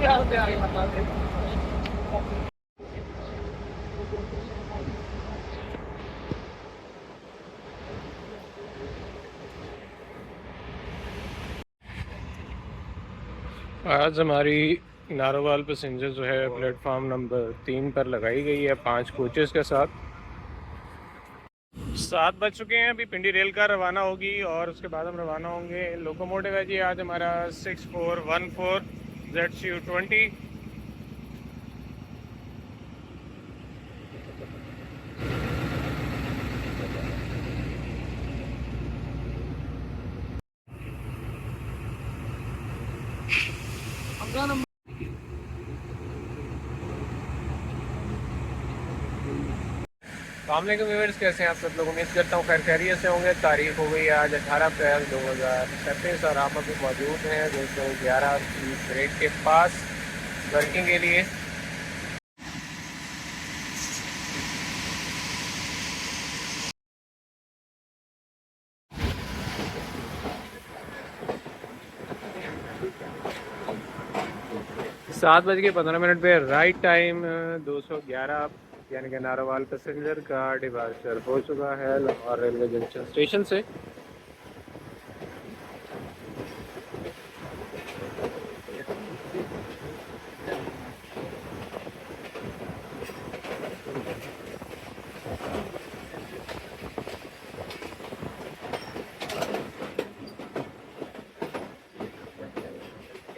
आज हमारी नारोवाल पैसेंजर जो है प्लेटफार्म नंबर 3 पर लगाई गई है 5 कोचेस के साथ। 7 बज चुके हैं, अभी पिंडी रेल कार रवाना होगी और उसके बाद हम रवाना होंगे। लोकोमोटिव है जी आज हमारा 6414 ZCU20। वालेकुम व्यूअर्स, कैसे हैं आप सब लोग? उम्मीद करता हूँ खैर खैरियत से होंगे। तारीख हो गई है आज 18 अप्रैल 2036 और आप अभी मौजूद हैं 211 की ब्रेक के पास वर्किंग के लिए। सात बज के 15 मिनट पे राइट टाइम 211 यानी कि नारोवाल पैसेंजर का डिपार्चर हो चुका है लाहौर रेलवे जंक्शन स्टेशन से।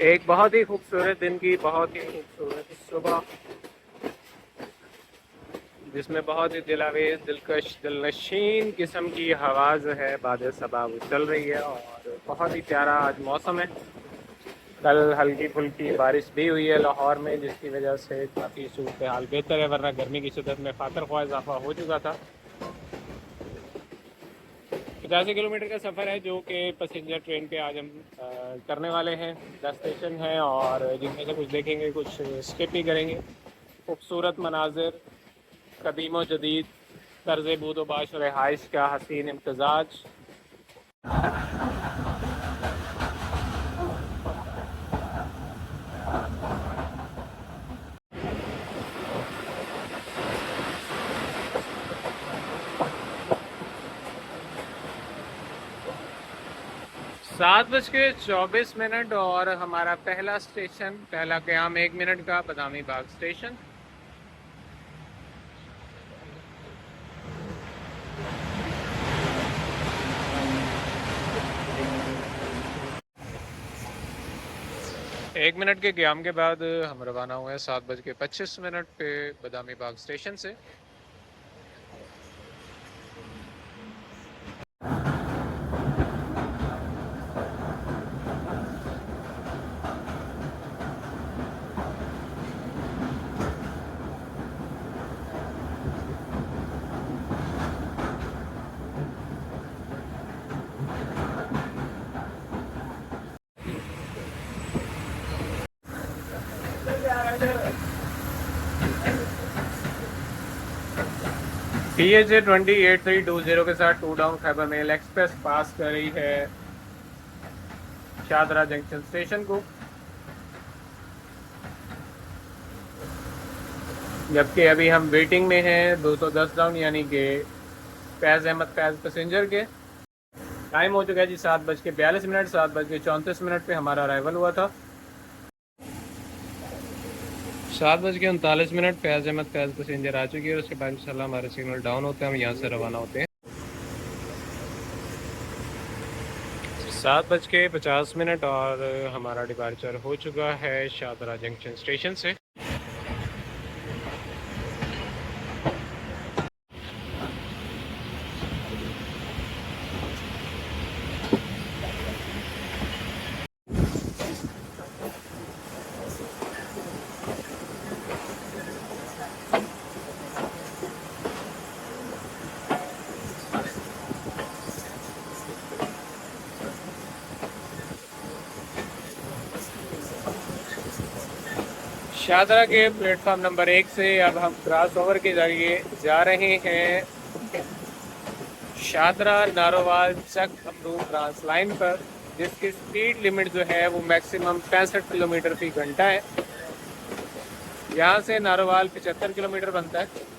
एक बहुत ही खूबसूरत दिन की बहुत ही खूबसूरत सुबह, जिसमें बहुत ही दिलावेज दिलकश दिलनशीन किस्म की हवा जो है बाद सबा वो चल रही है और बहुत ही प्यारा आज मौसम है। कल हल्की फुल्की बारिश भी हुई है लाहौर में, जिसकी वजह से काफ़ी सूरत हाल बेहतर है, वरना गर्मी की शिदत में खातर ख्वाह इजाफा हो चुका था। 85 किलोमीटर का सफ़र है जो कि पैसेंजर ट्रेन पे आज हम करने वाले हैं। 10 स्टेशन हैं और जिनमें से कुछ देखेंगे, कुछ स्किप भी करेंगे। खूबसूरत मनाजिर, कदीम व जदीद तर्ज़ बूदोबाश और रिहाइश का हसीन इम्तजाज। 7:24 और हमारा पहला स्टेशन, पहला क़याम 1 मिनट का, बदामी बाग स्टेशन। एक मिनट के क़याम के बाद हम रवाना हुए 7:25 पे बदामी बाग स्टेशन से। PHA 208320 के साथ 2 डाउन खैबर मेल एक्सप्रेस पास कर रही है शादरा जंक्शन स्टेशन को, जबकि अभी हम वेटिंग में हैं 210 डाउन यानी कि फैज़ अहमद फैज़ पैसेंजर के। टाइम हो चुका है जी 7:42। 7:34 पे हमारा अराइवल हुआ था। 7:39 फैज़ अहमद फैज़ पैसेंजर आ चुकी है और उसके बाद इंशाल्लाह हमारे सिग्नल डाउन होते हैं, हम यहाँ से रवाना होते हैं। 7:50 और हमारा डिपार्चर हो चुका है शादरा जंक्शन स्टेशन से। शादरा के प्लेटफार्म नंबर 1 से अब हम क्रॉस ओवर के जरिए जा रहे हैं शादरा नारोवाल चक अमरूद ब्रांच लाइन पर, जिसकी स्पीड लिमिट जो है वो मैक्सिमम 65 किलोमीटर फी घंटा है। यहाँ से नारोवाल 75 किलोमीटर बनता है।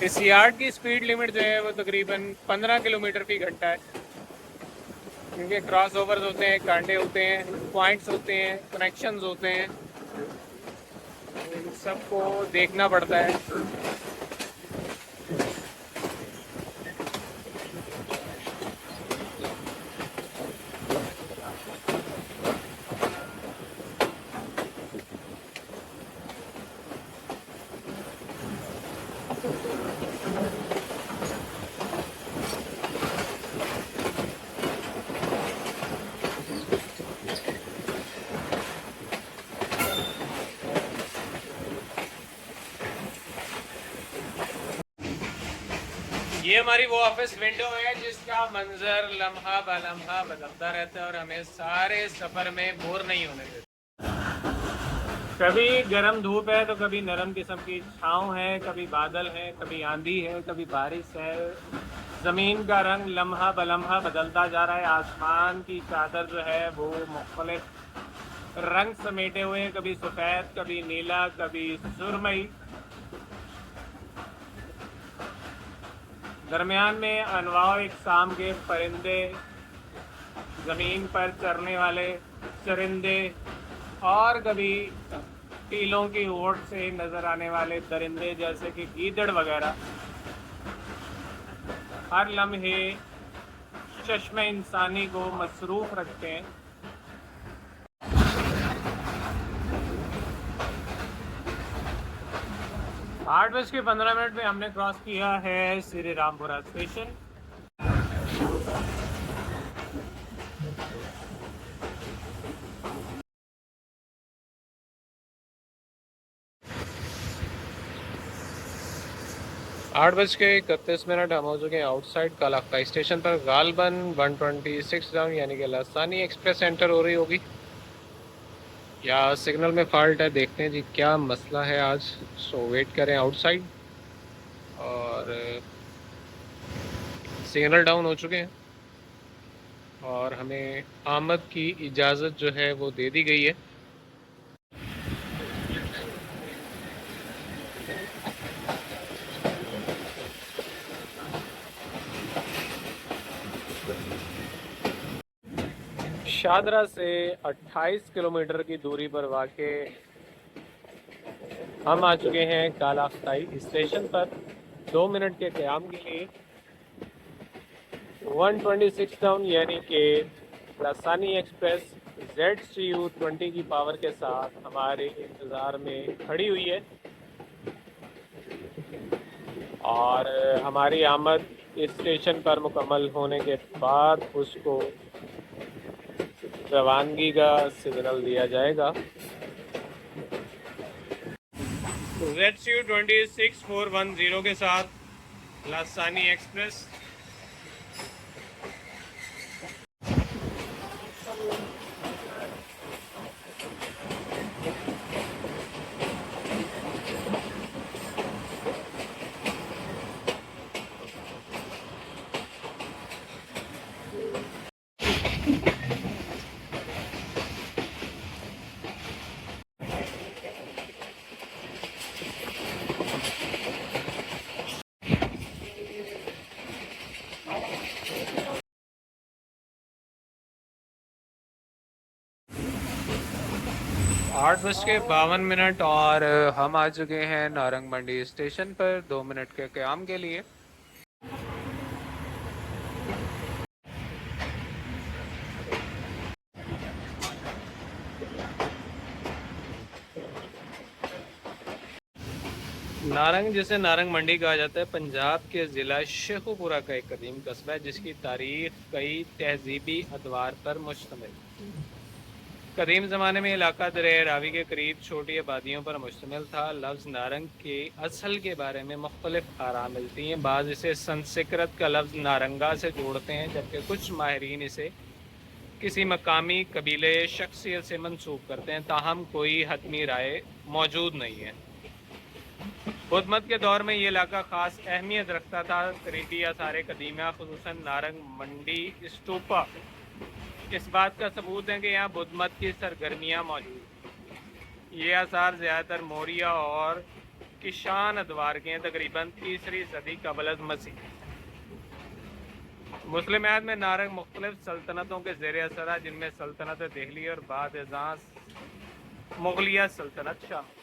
इस यार्ड की स्पीड लिमिट जो है वो तकरीबन 15 किलोमीटर फी घंटा है, क्योंकि क्रॉस ओवर्स होते हैं, कांटे होते हैं, पॉइंट्स होते हैं, कनेक्शंस होते हैं, इन सबको देखना पड़ता है। ये हमारी वो ऑफिस विंडो है जिसका मंजर लम्हा ब लम्हा बदलता रहता है और हमें सारे सफ़र में बोर नहीं होने देता। कभी गर्म धूप है तो कभी नरम किस्म की छाँव है, कभी बादल है, कभी आंधी है, कभी बारिश है। ज़मीन का रंग लम्हा ब लम्हा बदलता जा रहा है। आसमान की चादर जो है वो मुख्तलिफ रंग समेटे हुए हैं, कभी सफ़ेद, कभी नीला, कभी सुरमई। दरमियान में अनवाव इकसाम के परिंदे, ज़मीन पर चरने वाले चरिंदे और कभी टीलों की ओट से नज़र आने वाले दरिंदे जैसे कि गीदड़ वगैरह हर लम्हे चश्मे इंसानी को मसरूफ़ रखते हैं। 8:15 में हमने क्रॉस किया है श्री रामपुरा स्टेशन। 8:31 हम हो चुके हैं आउटसाइड कालाख्ता स्टेशन पर। गालबन 126 डाउन यानी कि लासानी एक्सप्रेस एंटर हो रही होगी, या सिग्नल में फॉल्ट है। देखते हैं जी क्या मसला है आज। सो वेट करें आउटसाइड। और सिग्नल डाउन हो चुके हैं और हमें आमद की इजाज़त जो है वो दे दी गई है। शादरा से 28 किलोमीटर की दूरी पर वाक़े हम आ चुके हैं कालाख्ताई स्टेशन पर 2 मिनट के क़याम के लिए। 126 डाउन यानी कि लासानी एक्सप्रेस ZCU 20 की पावर के साथ हमारे इंतज़ार में खड़ी हुई है और हमारी आमद स्टेशन पर मुकम्मल होने के बाद उसको रवानगी का सिग्नल दिया जाएगा। ZCU 26410 के साथ लासानी एक्सप्रेस आठ बज के 52 और हम आ चुके हैं नारंग मंडी स्टेशन पर 2 मिनट के क़याम के लिए। नारंग, जिसे नारंग मंडी कहा जाता है, पंजाब के ज़िला शेखुपुरा का एक कदीम कस्बा है जिसकी तारीख कई तहजीबी अदवार पर मुश्तमिल। कदीम ज़माने में इलाका दरिया रावी के करीब छोटी आबादियों पर मुश्तमिल था। लफ्ज़ नारंग के असल के बारे में मुख्तलिफ आरा मिलती हैं। बाज़ इसे संस्कृत का लफ्ज़ नारंगा से जोड़ते हैं, जबकि कुछ माहिरीन इसे किसी मकामी कबीले शख्सियत से मंसूब करते हैं, ताहम कोई हतमी राय मौजूद नहीं है। बुद्ध मत के दौर में ये इलाका ख़ास अहमियत रखता था। करीबी आसार कदीमा खुसूसन नारंग मंडी स्टूपा इस बात का सबूत है कि यहाँ बुद्ध मत की सरगर्मियाँ मौजूद हैं। ये आसार ज़्यादातर मौर्य और किशान अदवार के हैं, तकरीबन 3री सदी कबल मसीह। मुस्लिम याद में नारंग मुख्तलिफ सल्तनतों के ज़ेर असर है, जिनमें सल्तनत दिल्ली और बाद मुगलिया सल्तनत शामिल।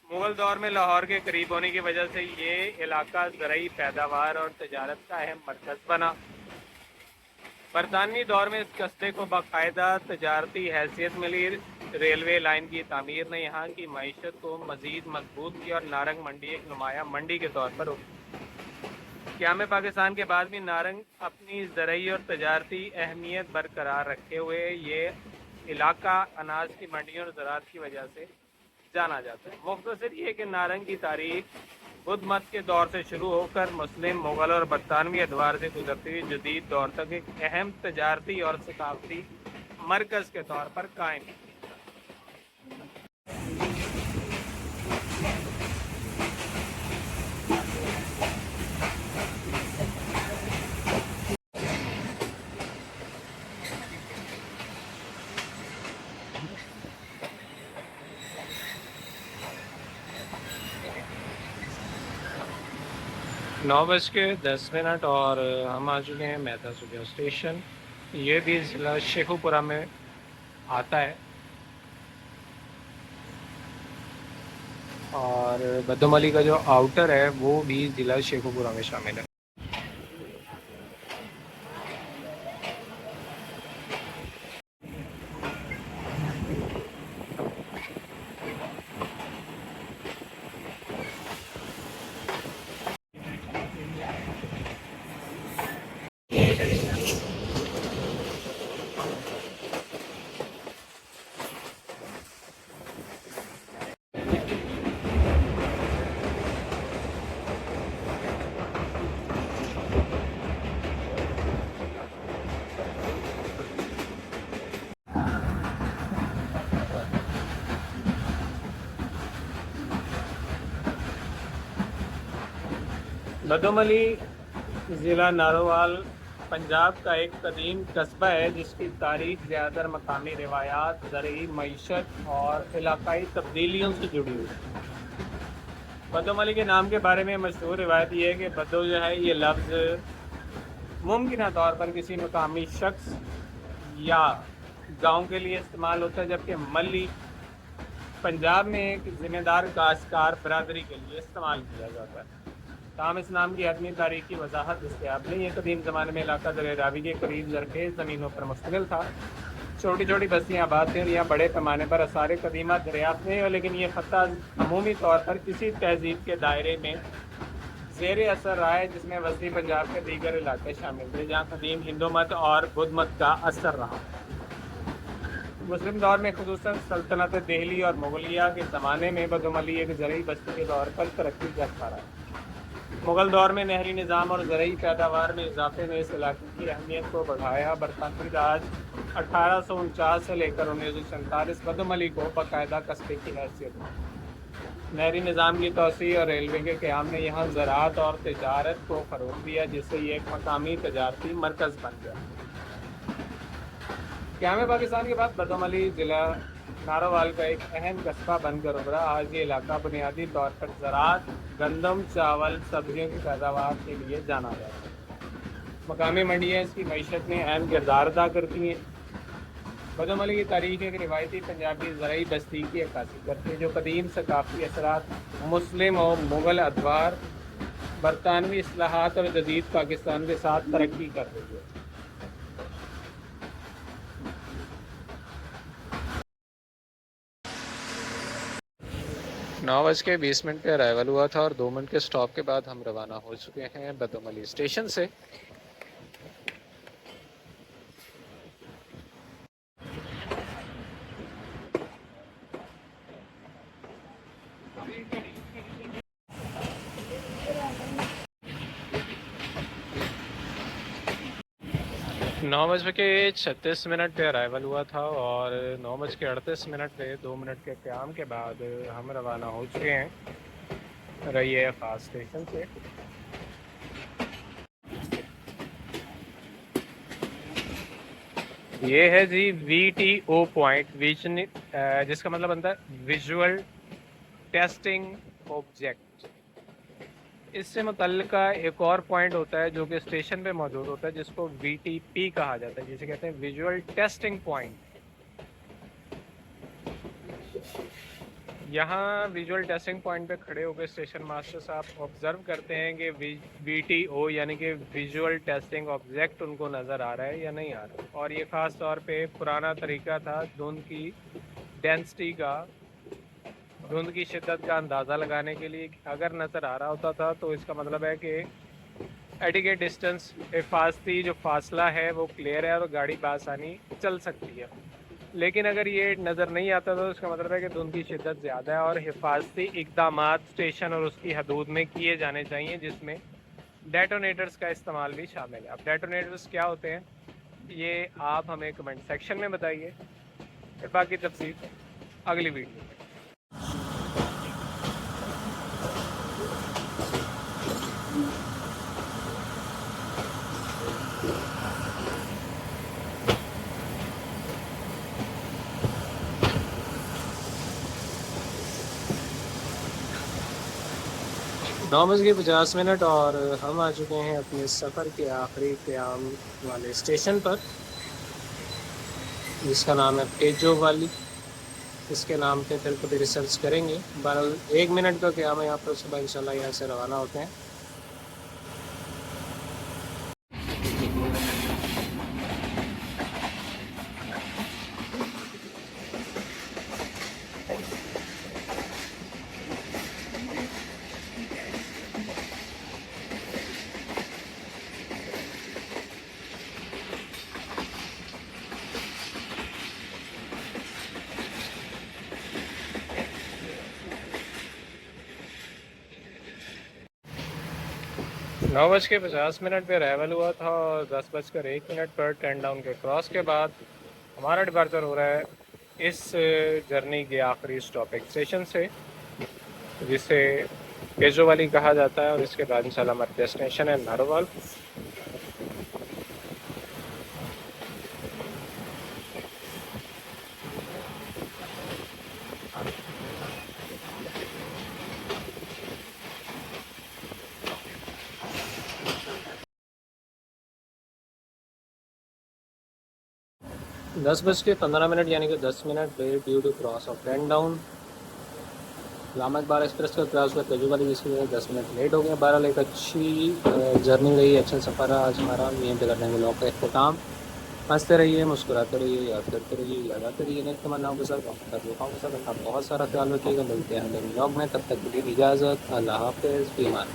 मुग़ल दौर में लाहौर के करीब होने की वजह से ये इलाका ज़रई पैदावार और तजारत का अहम मरकज़ बना। बरतानवी दौर में इस कस्बे को बाकायदा तजारती हैसियत मिली। रेलवे लाइन की तामीर ने यहाँ की मईशत को मज़ीद मजबूत किया और नारंग मंडी एक नुमाया मंडी के तौर पर उभरी। क़याम पाकिस्तान के बाद भी नारंग अपनी ज़रई और तजारती अहमियत बरकरार रखे हुए ये इलाका अनाज की मंडियों और ज़राअत की वजह से जाना जाता है। मुख्तसर ये कि नारंग की तारीख बुद्ध मत के दौर से शुरू होकर मुस्लिम, मुग़ल और बरतानवी अदवार से गुजरती हुई जदीद दौर तक एक अहम तजारती और सकाफती मरकज़ के तौर पर कायम है। नौ बज के 10 मिनट और हम आ चुके हैं मेहता सुबह स्टेशन। ये भी ज़िला शेखुपुरा में आता है और बदोमली का जो आउटर है वो भी ज़िला शेखुपुरा में शामिल है। बदोमली ज़िला नारोवाल पंजाब का एक कदीम कस्बा है, जिसकी तारीख ज़्यादातर मकामी रिवायात, ज़रई मईशत और इलाकाई तब्दीलियों से जुड़ी हुई है। बदोमली के नाम के बारे में मशहूर रिवायत ये है कि बदो जो है ये लफ्ज़ मुमकिन तौर पर किसी मकामी शख्स या गांव के लिए इस्तेमाल होता है, जबकि मली पंजाब में एक ज़िम्मेदार काश्तकार बरादरी के लिए इस्तेमाल किया जाता है। ताहम इस नाम की हतमी तारीख की वजाहत दस्तयाब नहीं है। कदीम ज़माने में इलाका दरिया रावी के करीब ज़रखेज़ ज़मीनों पर मुश्तमिल था। छोटी छोटी बस्तियाँ आबाद थीं और यहाँ बड़े पैमाने पर आसार कदीमा दरियाफ्त नहीं है, लेकिन ये ख़त्ता अमूमी तौर पर किसी तहजीब के दायरे में ज़ेर असर रहा है, जिसमें वसी पंजाब के दीगर इलाके शामिल थे, जहाँ कदीम हिंदू मत और बुद्ध मत का असर रहा। मुस्लिम दौर में खुसूसन सल्तनत दिल्ली और मुगलिया के ज़माने में बदोमली एक ज़रई बस्ती के तौर पर तरक्की करता रहा। मुग़ल दौर में नहरी निज़ाम और ज़रई पैदावार में इजाफे ने इस इलाके की अहमियत को बढ़ाया। बरतानवी राज 1849 से लेकर 1947 बदोमली को बाकायदा कस्बे की हैसियत दी। नहरी निज़ाम की तोसी और रेलवे के क़याम ने यहाँ ज़राअत और तजारत को फ़रोग़ दिया, जिससे ये एक मकामी तजारती मरकज़ बन गया। क़याम पाकिस्तान के बाद बदोमली ज़िला नारोवाल का एक अहम कस्बा बनकर उभरा। आज ये इलाका बुनियादी तौर पर ज़राअत, गंदम, चावल, सब्जियों की पैदावार के लिए जाना जाता है। मकामी मंडियाँ इसकी मईशत में अहम किरदार अदा करती हैं। बदोमली की तारीख एक रिवायती पंजाबी ज़रई बस्ती की अक्कासी करती है, जो कदीम सकाफ़ती असरात, मुस्लिम और मुग़ल अदवार, बरतानवी इस्लाहात और जदीद पाकिस्तान के साथ तरक्की कर रही है। 9:20 पे अराइवल हुआ था और 2 मिनट के स्टॉप के बाद हम रवाना हो चुके हैं बदोमली स्टेशन से। 9:36 पे अराइवल हुआ था और 9:38 पे 2 मिनट के क़याम के बाद हम रवाना हो चुके हैं रैया ख़ास स्टेशन से। ये है जी VTO पॉइंट, जिसका मतलब बनता है विजुअल टेस्टिंग ऑब्जेक्ट। इससे मुतल्लिका एक और पॉइंट होता है जो कि स्टेशन पे मौजूद होता है, जिसको VTP कहा जाता है, जिसे कहते हैं विजुअल टेस्टिंग पॉइंट। यहाँ विजुअल टेस्टिंग पॉइंट पे खड़े होकर स्टेशन मास्टर साहब ऑब्ज़र्व करते हैं कि VTO यानी कि विजुअल टेस्टिंग ऑब्जेक्ट उनको नज़र आ रहा है या नहीं आ रहा। और ये ख़ास तौर पे पुराना तरीका था धुंध की डेंसिटी का, धुंध की शिद्दत का अंदाज़ा लगाने के लिए। अगर नज़र आ रहा होता था तो इसका मतलब है कि एडिकेट डिस्टेंस, हिफाजती जो फासला है वो क्लियर है और गाड़ी बासानी चल सकती है। लेकिन अगर ये नज़र नहीं आता तो इसका मतलब है कि धुंध की शिद्दत ज़्यादा है और हिफाजती इकदाम स्टेशन और उसकी हदूद में किए जाने चाहिए, जिसमें डेटोनेटर्स का इस्तेमाल भी शामिल है। अब डेटोनेटर्स क्या होते हैं ये आप हमें कमेंट सेक्शन में बताइए, फिर बाकी तफसील अगली वीडियो में। 9:50 और हम आ चुके हैं अपने सफ़र के आखिरी क़याम वाले स्टेशन पर, जिसका नाम है पेजो वाली। इसके नाम पे फिर कभी रिसर्च करेंगे। 1 मिनट का क़याम है यहाँ पर, सुबह इंशाल्लाह यहाँ से रवाना होते हैं। नौ बज के 50 पे अराइवल हुआ था और 10:01 पर 10 डाउन के क्रॉस के बाद हमारा डिपार्चर हो रहा है इस जर्नी के आखिरी स्टॉपिंग स्टेशन से, जिसे पेजो वाली कहा जाता है। और इसके बाद इंशाल्लाह हमारा डेस्टिनेशन है नारोवाल। दस बज के 15 यानी कि 10 minute late due to cross of 10 down. इस्लामा इकबाल एक्सप्रेस का क्रॉस हुआ पेजो वाली, जिसकी वजह 10 मिनट लेट हो गए। बहरहाल एक अच्छी जर्नी रही, अच्छा सफ़र है आज हमारा। यहीं पे करने के लोग का इख्तिताम। हंसते रहिए, मुस्कुराते रहिए, याद करते रहिए, लगाते रहिए नेक तमन्नाओं के साथ, लोगों के साथ अपना बहुत सारा ख्याल रखिएगा। मिलते हैं अगले व्लॉग में, तब तक के लिए इजाज़त, अल्लाह हाफ़िज़, ईमान।